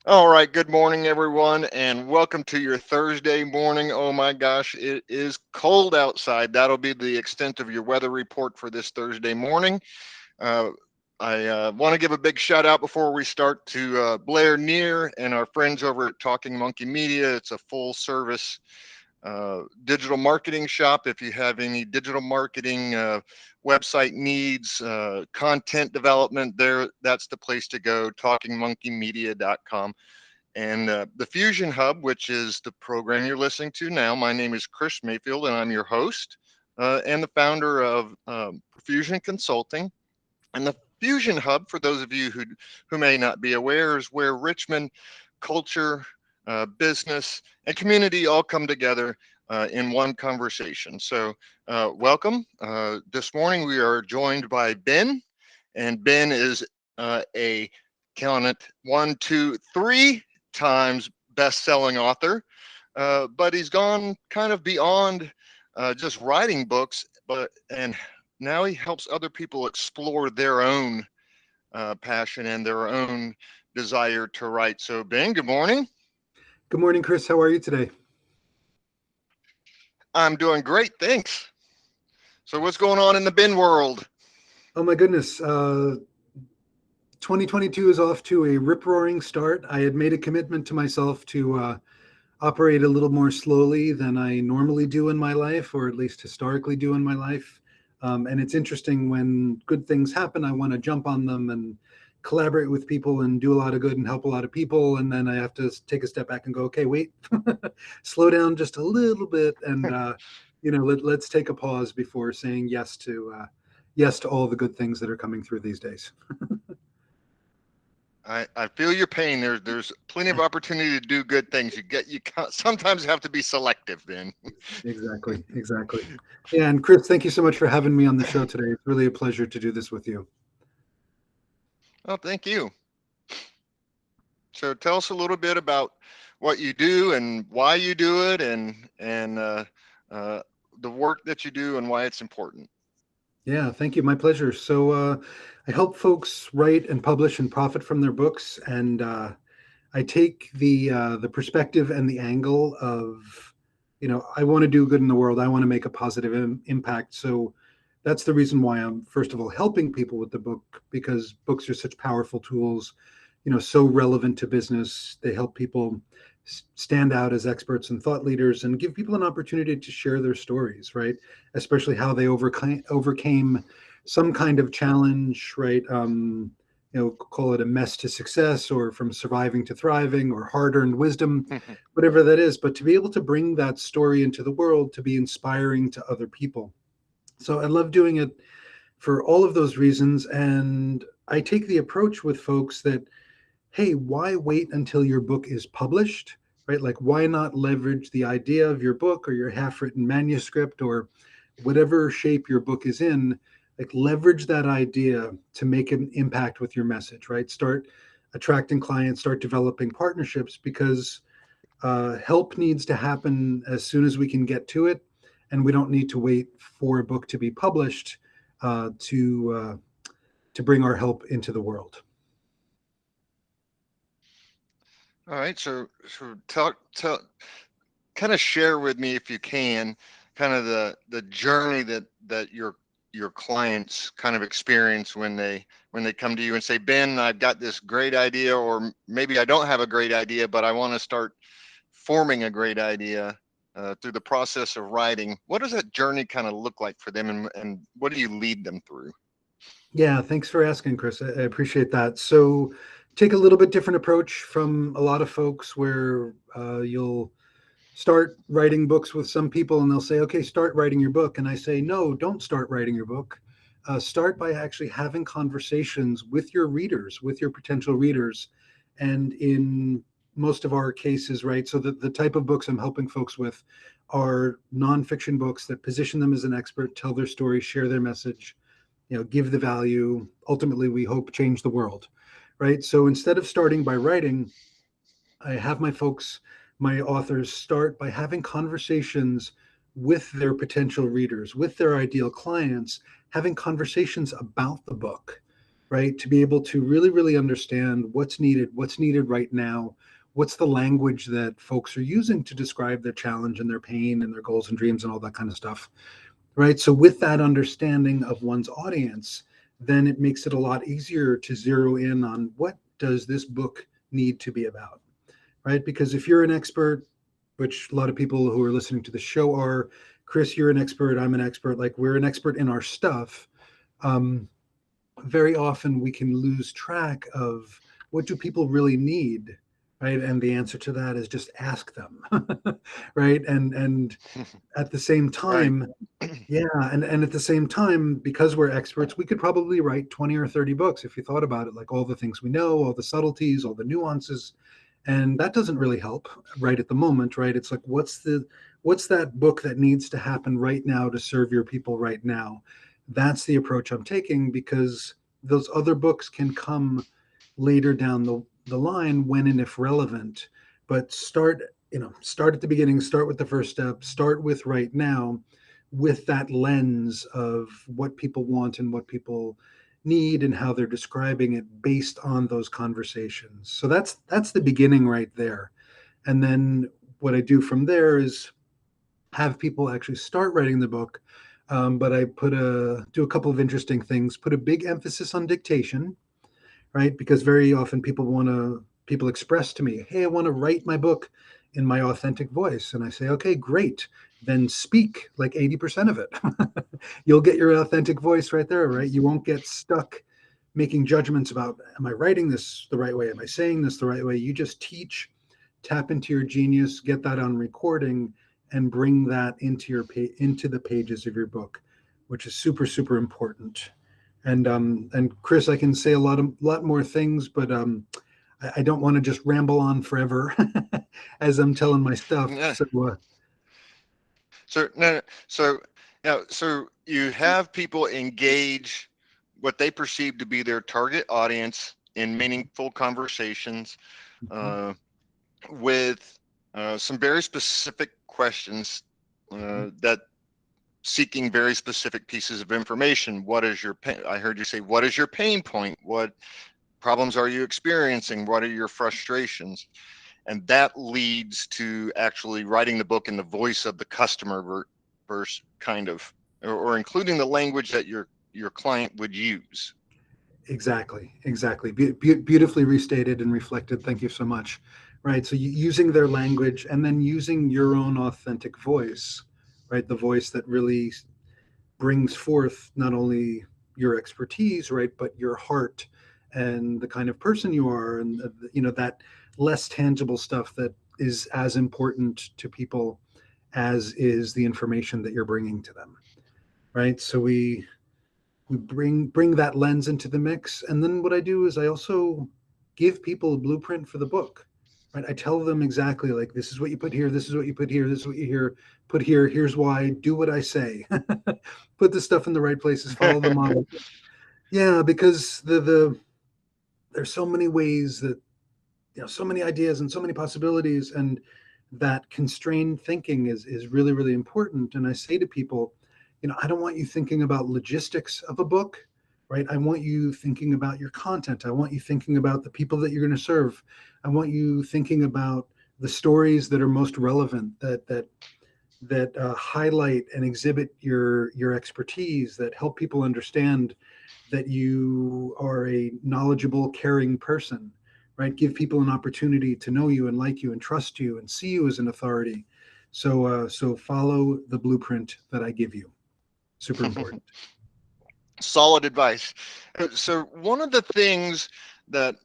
All right, good morning, everyone, and welcome to your Thursday morning. Oh my gosh, it is cold outside. That'll be the extent of your weather report for this Thursday morning. Uh, I want to give a big shout out before we start to Blair Neer and our friends over at Talking Monkey Media. It's a full service digital marketing shop. If you have any digital marketing website needs, content development, that's the place to go. TalkingMonkeyMedia.com. And the Fusion Hub, which is the program you're listening to now. My name is Chris Mayfield, and I'm your host and the founder of Fusion Consulting. And the Fusion Hub, for those of you who may not be aware, is where Richmond culture, business, and community all come together in one conversation. So, welcome. This morning we are joined by Ben, and Ben is a count it 1, 2, 3 times best-selling author, but he's gone kind of beyond just writing books, and now he helps other people explore their own passion and their own desire to write. So, Ben, good morning. Good morning, Chris. How are you today? I'm doing great, thanks. So, what's going on in the Ben world? Oh my goodness. 2022 is off to a rip-roaring start. I had made a commitment to myself to operate a little more slowly than I normally do in my life, or at least historically do in my life. And it's interesting when good things happen, I want to jump on them and collaborate with people and do a lot of good and help a lot of people. And then I have to take a step back and go, okay, wait, slow down just a little bit. And, let's take a pause before saying yes to all the good things that are coming through these days. I feel your pain. There's plenty of opportunity to do good things. Sometimes have to be selective, Ben. Exactly. Yeah, and Chris, thank you so much for having me on the show today. It's really a pleasure to do this with you. Oh, thank you. So tell us a little bit about what you do and why you do it, and the work that you do and why it's important. Yeah, thank you. My pleasure. So I help folks write and publish and profit from their books, and I take the perspective and the angle of, I want to do good in the world. I want to make a positive impact. So that's the reason why I'm first of all helping people with the book, because books are such powerful tools, so relevant to business. They help people stand out as experts and thought leaders and give people an opportunity to share their stories, right? Especially how they overcame some kind of challenge, right? Call it a mess to success, or from surviving to thriving, or hard-earned wisdom, whatever that is. But to be able to bring that story into the world, to be inspiring to other people. So I love doing it for all of those reasons. And I take the approach with folks that, hey, why wait until your book is published, right? Like, why not leverage the idea of your book or your half-written manuscript or whatever shape your book is in? Like, leverage that idea to make an impact with your message, right? Start attracting clients, start developing partnerships, because help needs to happen as soon as we can get to it, and we don't need to wait for a book to be published to bring our help into the world. All right, so tell kind of share with me if you can, kind of the journey that your clients kind of experience when they come to you and say, Ben, I've got this great idea, or maybe I don't have a great idea, but I want to start forming a great idea through the process of writing. What does that journey kind of look like for them, and what do you lead them through? Yeah, thanks for asking, Chris. I appreciate that. So, take a little bit different approach from a lot of folks, where you'll start writing books with some people and they'll say, okay, start writing your book. And I say, no, don't start writing your book. Start by actually having conversations with your readers, with your potential readers. And in most of our cases, right, so the type of books I'm helping folks with are nonfiction books that position them as an expert, tell their story, share their message, give the value, ultimately we hope change the world, right? So instead of starting by writing, I have my authors start by having conversations with their potential readers, with their ideal clients, having conversations about the book. right? To be able to really, really understand what's needed right now, what's the language that folks are using to describe their challenge and their pain and their goals and dreams and all that kind of stuff, right? So with that understanding of one's audience, then it makes it a lot easier to zero in on what does this book need to be about, right? Because if you're an expert, which a lot of people who are listening to the show are, Chris, you're an expert, I'm an expert, like we're an expert in our stuff. Um, Very often we can lose track of what do people really need, right? And the answer to that is just ask them, right? And at the same Right. time, yeah, and at the same time, because we're experts, we could probably write 20 or 30 books if you thought about it, like all the things we know, all the subtleties, all the nuances, and that doesn't really help right at the moment, right? It's like what's that book that needs to happen right now to serve your people right now? That's the approach I'm taking, because those other books can come later down the line when and if relevant, but start at the beginning, start with the first step, start with right now, with that lens of what people want and what people need and how they're describing it based on those conversations. So that's the beginning right there. And then what I do from there is have people actually start writing the book. But I do a couple of interesting things. Put a big emphasis on dictation, right? Because very often people express to me, "Hey, I want to write my book in my authentic voice," and I say, "Okay, great. Then speak like 80% of it. You'll get your authentic voice right there, right? You won't get stuck making judgments about, am I writing this the right way? Am I saying this the right way? You just teach, tap into your genius, get that on recording, and bring that into the pages of your book, which is super, super important. And Chris, I can say a lot more things, but I don't want to just ramble on forever as I'm telling my stuff. Yeah. So So no, no, so so you have people engage what they perceive to be their target audience in meaningful conversations mhm, uh, with some very specific questions mhm. that seeking very specific pieces of information. What is your pain? I heard you say, what is your pain point? What problems are you experiencing? What are your frustrations? And that leads to actually writing the book in the voice of the customer verse kind of, or including the language that your client would use. Exactly. Beautifully restated and reflected. Thank you so much. Right. So using their language and then using your own authentic voice, right? The voice that really brings forth not only your expertise, right, but your heart and the kind of person you are, and that less tangible stuff that is as important to people as is the information that you're bringing to them, right? So we bring that lens into the mix, and then what I do is I also give people a blueprint for the book, right? I tell them exactly, like, this is what you put here, this is what you put here, this is what you hear put here, here's why, do what I say. Put the stuff in the right places, follow the model. Yeah, because there's so many ways that, so many ideas and so many possibilities, and that constrained thinking is really, really important. And I say to people, I don't want you thinking about logistics of a book, right? I want you thinking about your content. I want you thinking about the people that you're going to serve. I want you thinking about the stories that are most relevant, that highlight and exhibit your expertise, that help people understand that you are a knowledgeable, caring person, right? Give people an opportunity to know you and like you and trust you and see you as an authority. So follow the blueprint that I give you. Super important. Solid advice. So one of the things that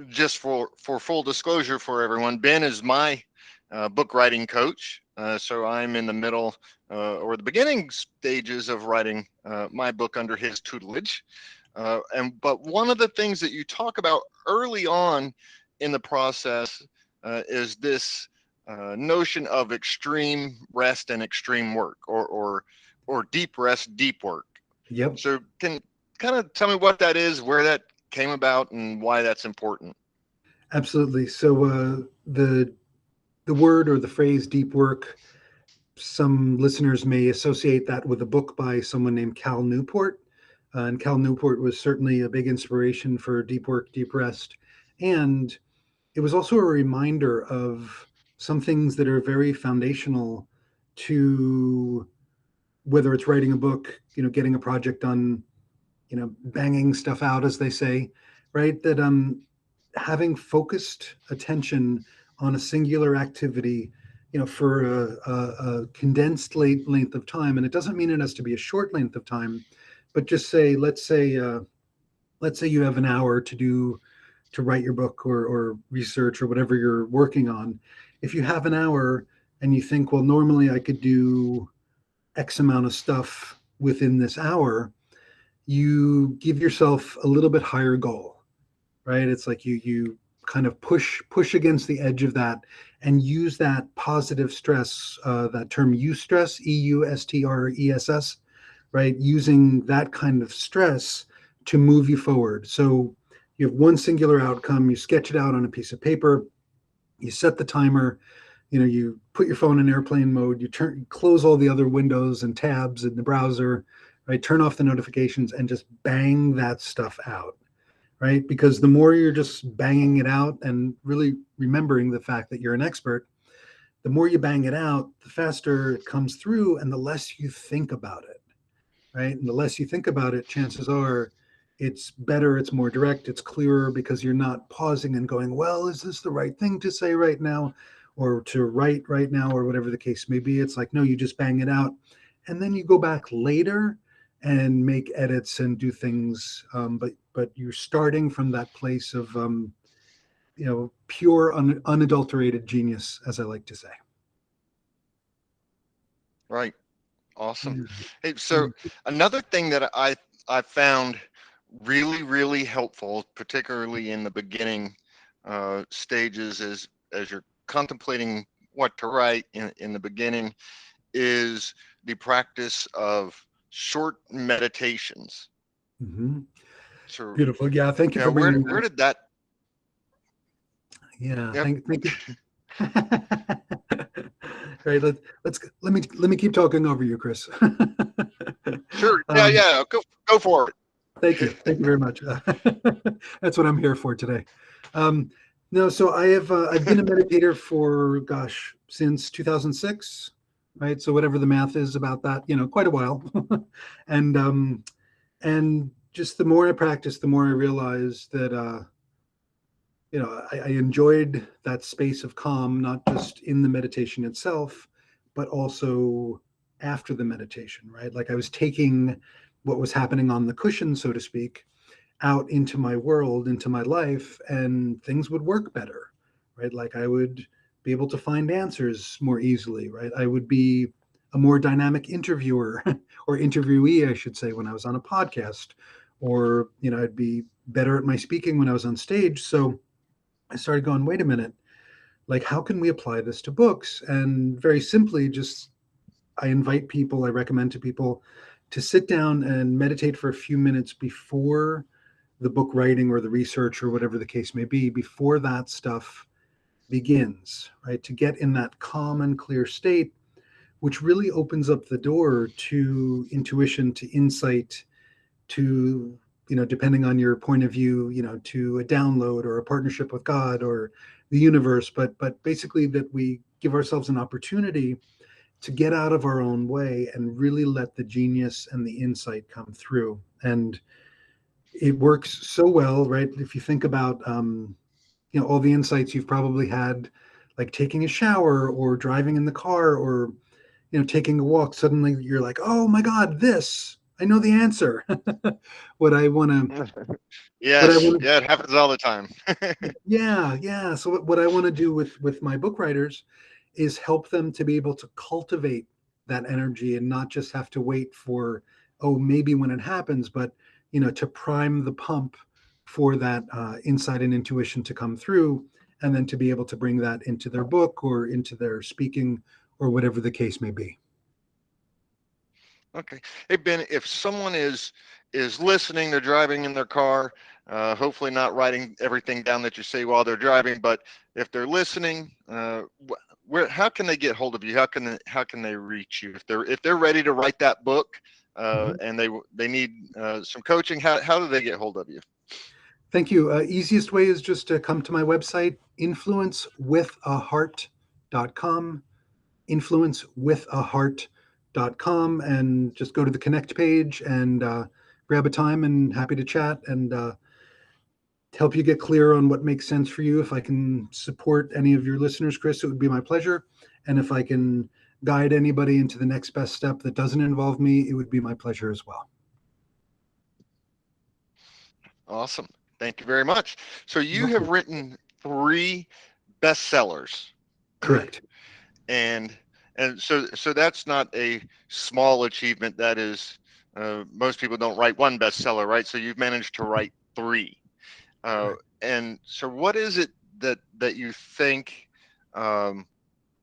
just for full disclosure for everyone, Ben is my book writing coach. So I'm in the middle or the beginning stages of writing my book under his tutelage. But one of the things that you talk about early on in the process is this notion of extreme rest and extreme work, or deep rest, deep work. Yep, So can kind of tell me what that is, where that came about, and why that's important. absolutely. So the word or the phrase deep work, some listeners may associate that with a book by someone named Cal Newport. And Cal Newport was certainly a big inspiration for Deep Work, Deep Rest. And it was also a reminder of some things that are very foundational to whether it's writing a book, getting a project done, banging stuff out, as they say, right? That having focused attention on a singular activity, for a condensed length of time, and it doesn't mean it has to be a short length of time, but just say, let's say you have an hour to write your book or research or whatever you're working on. If you have an hour and you think, well, normally I could do X amount of stuff within this hour, you give yourself a little bit higher goal, right? It's like you kind of push against the edge of that and use that positive stress, that term eustress, EUSTRESS, right? Using that kind of stress to move you forward. So you have one singular outcome, you sketch it out on a piece of paper, you set the timer, you put your phone in airplane mode, you close all the other windows and tabs in the browser, right? Turn off the notifications and just bang that stuff out, right? Because the more you're just banging it out and really remembering the fact that you're an expert, the more you bang it out, the faster it comes through and the less you think about it, right? And the less you think about it, chances are it's better, it's more direct, it's clearer because you're not pausing and going, well, is this the right thing to say right now or to write right now or whatever the case may be. It's like, no, you just bang it out. And then you go back later and make edits and do things. But you're starting from that place of, pure, unadulterated genius, as I like to say. Right. Awesome. Yeah. Hey, so another thing that I found really, really helpful, particularly in the beginning stages, is as you're contemplating what to write in the beginning, is the practice of short meditations. Mm-hmm. So Beautiful. Yeah. Thank you yeah, for bringing where that. did that? Yeah. Yep. Thank you. Right. Let me keep talking over you, Chris. Sure. Yeah, um, yeah. Go for thank you. it. Thank you very much. That's what I'm here for today. Um, no, so I've been a meditator for, gosh, since 2006, right? So whatever the math is about that, quite a while. and and just the more I practice, the more I realize that I enjoyed that space of calm, not just in the meditation itself, but also after the meditation, right? Like I was taking what was happening on the cushion, so to speak, out into my world, into my life, and things would work better, right? Like I would be able to find answers more easily, right? I would be a more dynamic interviewer or interviewee, I should say, when I was on a podcast, or, I'd be better at my speaking when I was on stage. So I started going, wait a minute, like, how can we apply this to books? And very simply, just I invite people, I recommend to people to sit down and meditate for a few minutes before the book writing or the research or whatever the case may be, before that stuff begins, right? To get in that calm and clear state, which really opens up the door to intuition, to insight, to, depending on your point of view, to a download or a partnership with God or the universe. But basically that we give ourselves an opportunity to get out of our own way and really let the genius and the insight come through. And it works so well, right? If you think about, all the insights you've probably had, like taking a shower or driving in the car or, taking a walk, suddenly you're like, oh my God, I know the answer. what I want to, what I Yes. want Yeah, it happens all the time. Yeah, yeah. So what I want to do with my book writers is help them to be able to cultivate that energy and not just have to wait for, oh, maybe when it happens, but to prime the pump for that insight and intuition to come through, and then to be able to bring that into their book or into their speaking or whatever the case may be. Okay. Hey Ben, if someone is listening, they're driving in their car, hopefully not writing everything down that you say while they're driving, but if they're listening, where how can they get hold of you? How can they reach you if they're ready to write that book? and they need some coaching, how do they get hold of you? Thank you. Easiest way is just to come to my website, influencewithaheart.com, influencewithaheart.com, and just go to the connect page and grab a time, and happy to chat and help you get clear on what makes sense for you. If I can support any of your listeners, Chris, it would be my pleasure. And if I can guide anybody into the next best step that doesn't involve me, it would be my pleasure as well. Awesome. Thank you very much. So you have Welcome. written 3 bestsellers. Correct. and so that's not a small achievement. That is, most people don't write one bestseller, right? So you've managed to write 3. Correct. And so what is it that you think, or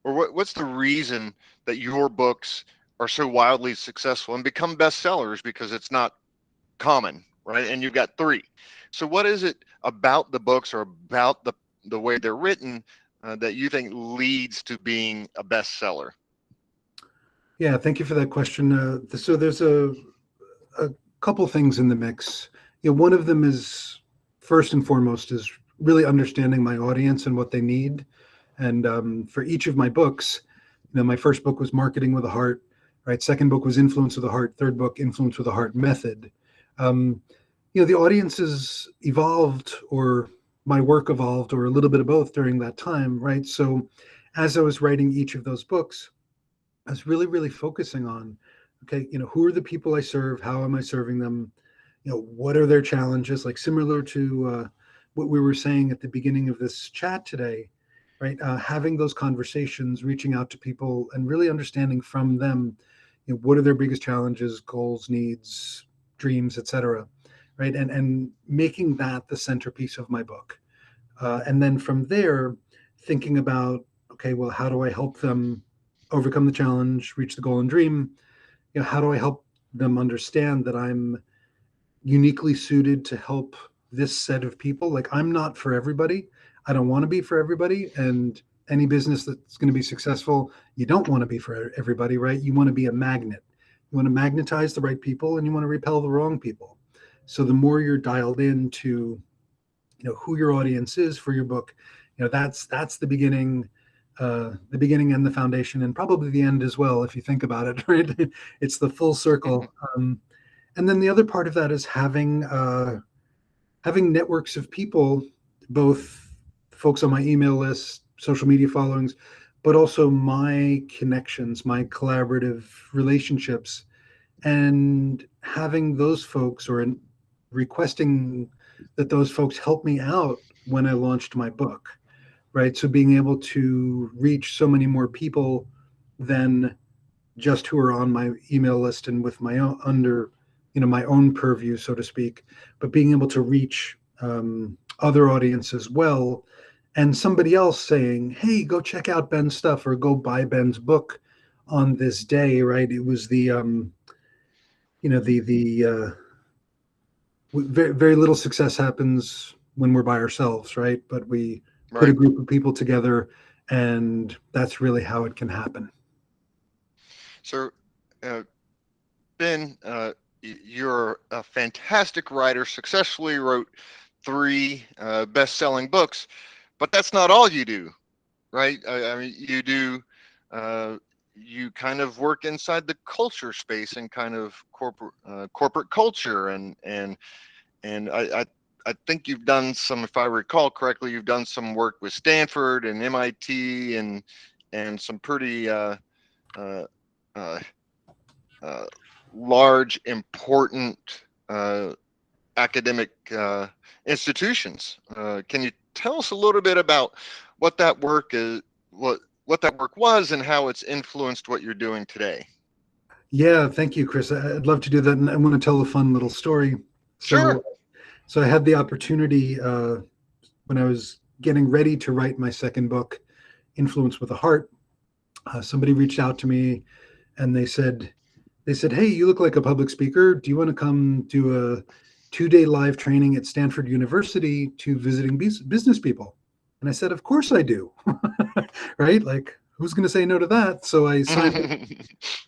what's the reason that your books are so wildly successful and become bestsellers? Because it's not common, right? And you've got 3. So what is it about the books or about the way they're written that you think leads to being a bestseller? Yeah, thank you for that question. So there's a couple things in the mix. One of them is, first and foremost, is really understanding my audience and what they need. And for each of my books, my first book was Marketing with a Heart, right? Second book was Influence with a Heart. Third book, Influence with a Heart Method. The audiences evolved, or my work evolved, or a little bit of both during that time, right? So as I was writing each of those books, I was really, really focusing on, okay, who are the people I serve? How am I serving them? What are their challenges? Like, similar to what we were saying at the beginning of this chat today, right? Having those conversations, reaching out to people, and really understanding from them, what are their biggest challenges, goals, needs, dreams, etc. Right? And making that the centerpiece of my book. And then from there, thinking about, okay, well, how do I help them overcome the challenge, reach the goal and dream? How do I help them understand that I'm uniquely suited to help this set of people? Like, I'm not for everybody. I don't want to be for everybody. And any business that's going to be successful, you don't want to be for everybody, right? You want to be a magnet. You want to magnetize the right people, and you want to repel the wrong people. So the more you're dialed into, who your audience is for your book, that's the beginning, and the foundation, and probably the end as well, if you think about it, right? It's the full circle. And then the other part of that is having networks of people, both folks on my email list, social media followings, but also my connections, my collaborative relationships, and having those folks, or requesting that those folks help me out when I launched my book, right? So being able to reach so many more people than just who are on my email list and with my own, under my own purview, so to speak, but being able to reach other audience as well, and somebody else saying, hey, go check out Ben's stuff, or go buy Ben's book on this day, right? It was the very, very little success happens when we're by ourselves, right? But we put a Right. group of people together, and that's really how it can happen. So, Ben, you're a fantastic writer, successfully wrote 3 best-selling books, but that's not all you do, right? I mean, you kind of work inside the culture space and kind of corporate culture, and I think you've done some, if I recall correctly, you've done some work with Stanford and MIT and some pretty uh, uh, uh, large, important academic institutions. Can you tell us a little bit about what that work is, what that work was, and how it's influenced what you're doing today? Yeah, thank you, Chris. I'd love to do that, and I want to tell a fun little story. Sure. So I had the opportunity when I was getting ready to write my second book, Influence with a Heart. Somebody reached out to me, and they said, hey, you look like a public speaker. Do you want to come do a 2-day live training at Stanford University to visiting business people? And I said, of course I do. Right? Like, who's going to say no to that? So I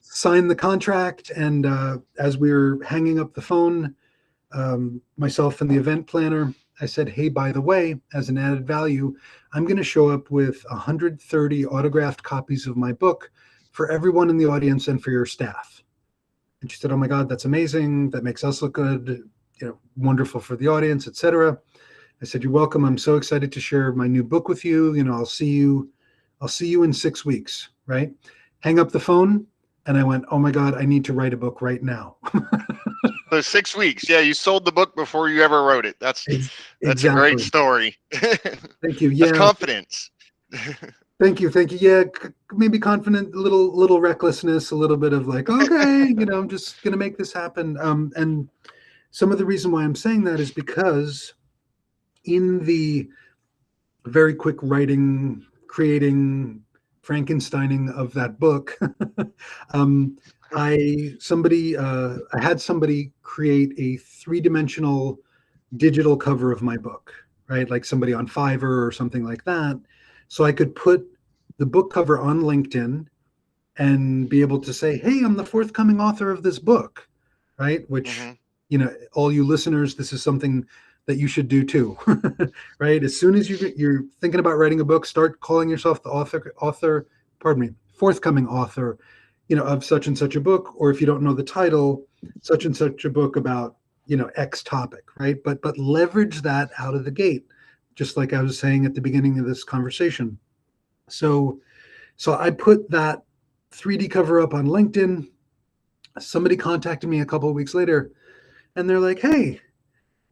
signed the contract, and as we were hanging up the phone, myself and the event planner, I said, hey, by the way, as an added value, I'm going to show up with 130 autographed copies of my book for everyone in the audience and for your staff. And she said, oh my God, that's amazing. That makes us look good, wonderful for the audience, etc. I said, you're welcome. I'm so excited to share my new book with you. I'll see you in 6 weeks, right? Hang up the phone. And I went, oh my God, I need to write a book right now. So 6 weeks. Yeah, you sold the book before you ever wrote it. That's a great Exactly. story. Thank you. That's Yeah. confidence. Thank you. Thank you. Yeah. Maybe confident, little recklessness, a little bit of like, okay, I'm just going to make this happen. And some of the reason why I'm saying that is because in the very quick writing, creating, Frankensteining of that book, um, I had somebody create a 3-dimensional digital cover of my book, right? Like somebody on Fiverr or something like that. So I could put the book cover on LinkedIn and be able to say, hey, I'm the forthcoming author of this book, right? Which, all you listeners, this is something that you should do too, right? As soon as you're thinking about writing a book, start calling yourself the forthcoming author, of such and such a book, or if you don't know the title, such and such a book about, X topic, right? But leverage that out of the gate, just like I was saying at the beginning of this conversation. So I put that 3D cover up on LinkedIn. Somebody contacted me a couple of weeks later, and they're like, hey,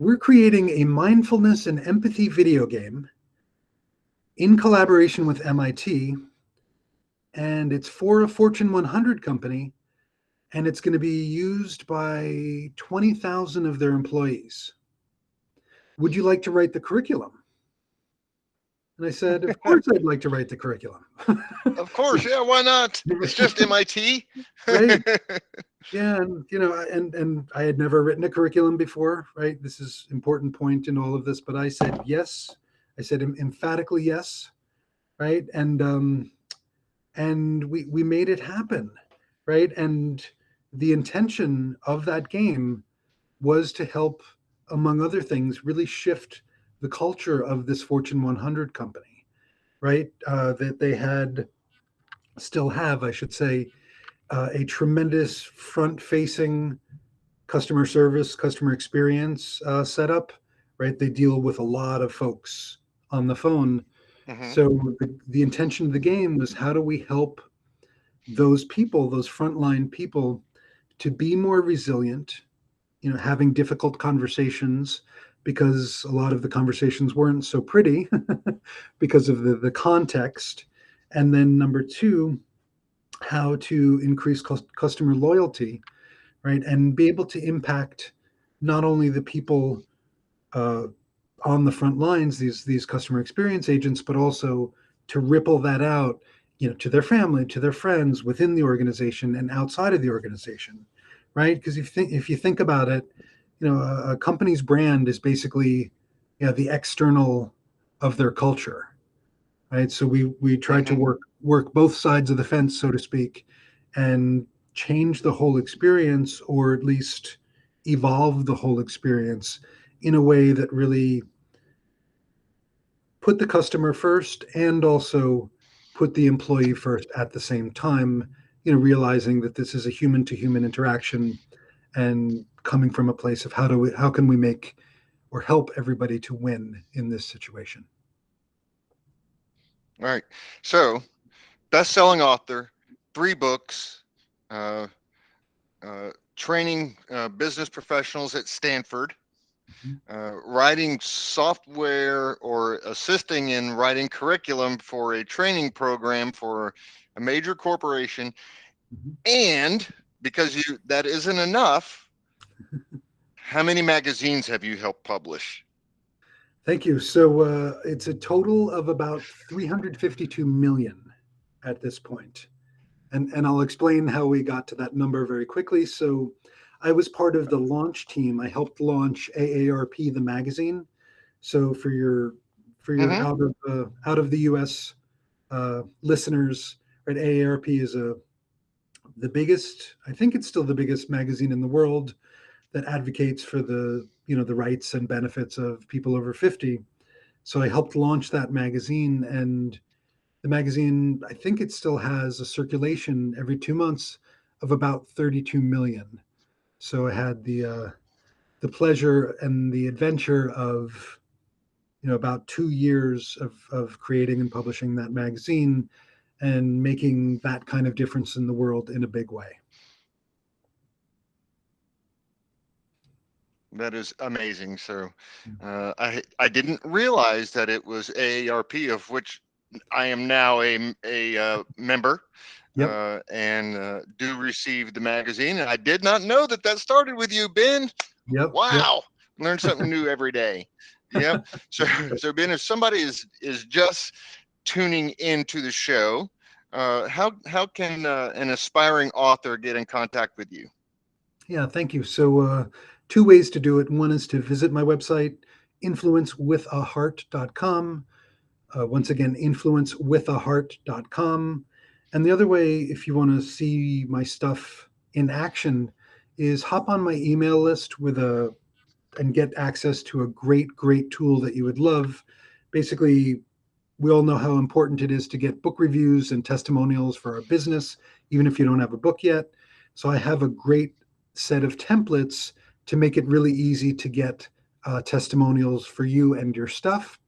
we're creating a mindfulness and empathy video game in collaboration with MIT, and it's for a Fortune 100 company, and it's going to be used by 20,000 of their employees. Would you like to write the curriculum? And I said, of course I'd like to write the curriculum. Of course, yeah, why not? It's just MIT. Right. Yeah, and I had never written a curriculum before, right? This is important point in all of this, but I said yes. I said emphatically yes, right? And we made it happen, right? And the intention of that game was to help, among other things, really shift the culture of this Fortune 100 company, right? That they still have, I should say, a tremendous front-facing customer service, customer experience setup, right? They deal with a lot of folks on the phone. So the intention of the game was, how do we help those people, those frontline people, to be more resilient, having difficult conversations, because a lot of the conversations weren't so pretty because of the context. And then number two, how to increase customer loyalty, right? And be able to impact not only the people uh, on the front lines, these customer experience agents, but also to ripple that out, to their family, to their friends within the organization and outside of the organization, right? Because if you think about it, a company's brand is basically, the external of their culture, right? So we tried to work both sides of the fence, so to speak, and change the whole experience, or at least evolve the whole experience in a way that really put the customer first and also put the employee first at the same time, realizing that this is a human to human interaction, and coming from a place of how can we make or help everybody to win in this situation. All right. So, best-selling author, 3 books, uh, training business professionals at Stanford, writing software or assisting in writing curriculum for a training program for a major corporation. And because that isn't enough, how many magazines have you helped publish? Thank you. So it's a total of about 352 million at this point. And I'll explain how we got to that number very quickly. So I was part of the launch team. I helped launch AARP, the magazine. So for your Mm-hmm. out of the US listeners, right? AARP is the biggest, I think it's still the biggest magazine in the world that advocates for the rights and benefits of people over 50. So I helped launch that magazine, and the magazine, I think it still has a circulation every 2 months of about 32 million. So I had the pleasure and the adventure of about 2 years of creating and publishing that magazine and making that kind of difference in the world in a big way. That is amazing. So I didn't realize that it was AARP, of which I am now a member, Yep. and do receive the magazine. And I did not know that that started with you, Ben. Yep. Yep. Wow, learn something new every day. Yep. So so Ben, if somebody is just tuning into the show, how can an aspiring author get in contact with you? Yeah, thank you. So, two ways to do it. One is to visit my website, influencewithaheart.com. Once again, influencewithaheart.com. And the other way, if you want to see my stuff in action, is hop on my email list and get access to a great tool that you would love. Basically, we all know how important it is to get book reviews and testimonials for our business, even if you don't have a book yet. So I have a great set of templates to make it really easy to get testimonials for you and your stuff.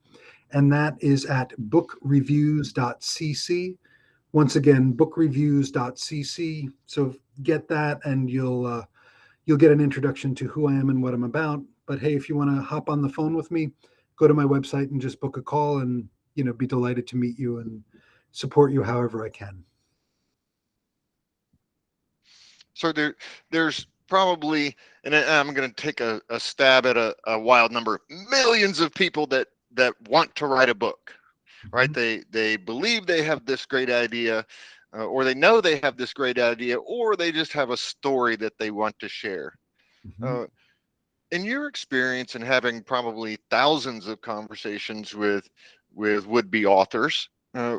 And that is at bookreviews.cc. Once again, bookreviews.cc. So get that, and you'll get an introduction to who I am and what I'm about. But hey, if you want to hop on the phone with me, go to my website and just book a call, and be delighted to meet you and support you however I can. So there's probably, and I'm going to take a stab at a wild number, millions of people that want to write a book, right? Mhm. They believe they have this great idea, or they know they have this great idea, or they just have a story that they want to share. Mhm. Uh, in your experience and having probably thousands of conversations with would-be authors,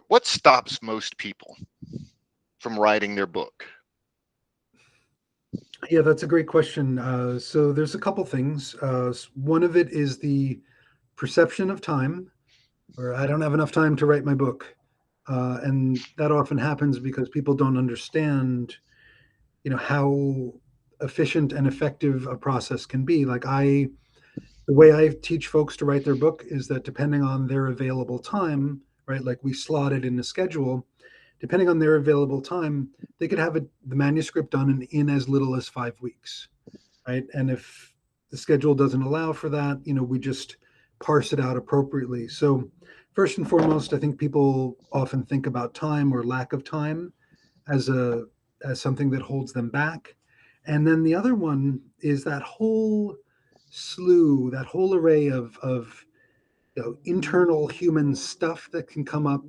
what stops most people from writing their book? Yeah, that's a great question. So there's a couple things. One of it is the perception of time, or I don't have enough time to write my book. And that often happens because people don't understand, how efficient and effective a process can be. The way I teach folks to write their book is that depending on their available time, right, like we slot it in the schedule, depending on their available time, they could have the manuscript done in as little as 5 weeks, right? And if the schedule doesn't allow for that, we just parse it out appropriately. So, first and foremost, I think people often think about time or lack of time as a as something that holds them back. And then the other one is that whole that whole array of internal human stuff that can come up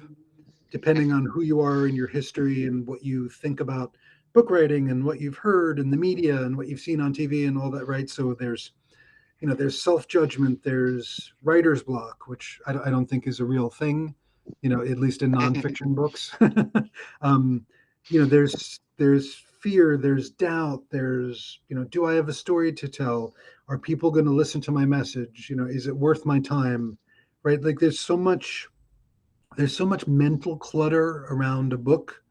depending on who you are in your history and what you think about book writing and what you've heard in the media and what you've seen on TV and all that, right? So there's self-judgment, there's writer's block, which I don't think is a real thing, at least in nonfiction books. um, there's fear, there's doubt, there's, do I have a story to tell? Are people going to listen to my message? Is it worth my time? Right? Like there's so much mental clutter around a book.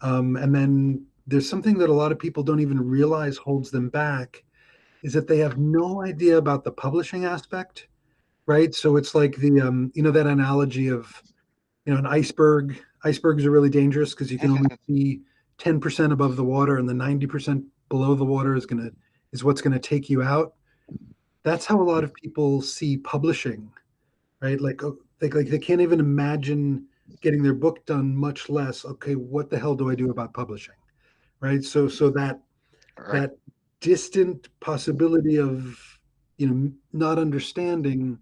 And then there's something that a lot of people don't even realize holds them back is that they have no idea about the publishing aspect, right? So it's like that analogy of, an iceberg. Icebergs are really dangerous because you can only see 10% above the water, and the 90% below the water is what's gonna take you out. That's how a lot of people see publishing, right? Like they can't even imagine getting their book done, much less, okay, what the hell do I do about publishing, right? So All right. that distant possibility of not understanding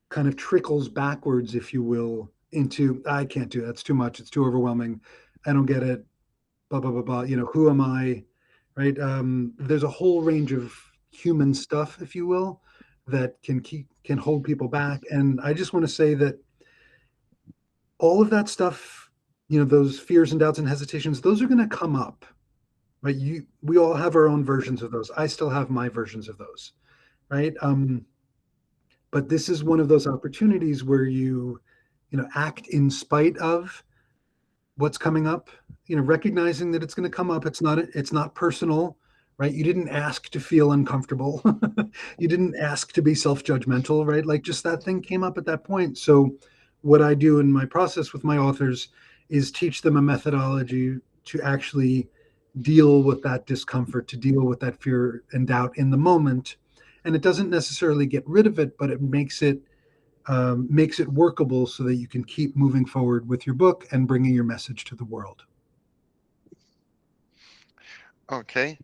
kind of trickles backwards, if you will, into I can't do that. It's too much. It's too overwhelming. I don't get it. Blah blah blah blah. Who am I? Right? There's a whole range of human stuff, if you will, that can hold people back. And I just want to say that all of that stuff those fears and doubts and hesitations, those are going to come up, right? We all have our own versions of those. I still have my versions of those, right? But this is one of those opportunities where you act in spite of what's coming up, recognizing that it's going to come up. It's not personal, right? You didn't ask to feel uncomfortable. You didn't ask to be self-judgmental, right? Like, just that thing came up at that point. So what I do in my process with my authors is teach them a methodology to actually deal with that discomfort, to deal with that fear and doubt in the moment. And it doesn't necessarily get rid of it, but it makes it workable so that you can keep moving forward with your book and bringing your message to the world. Okay.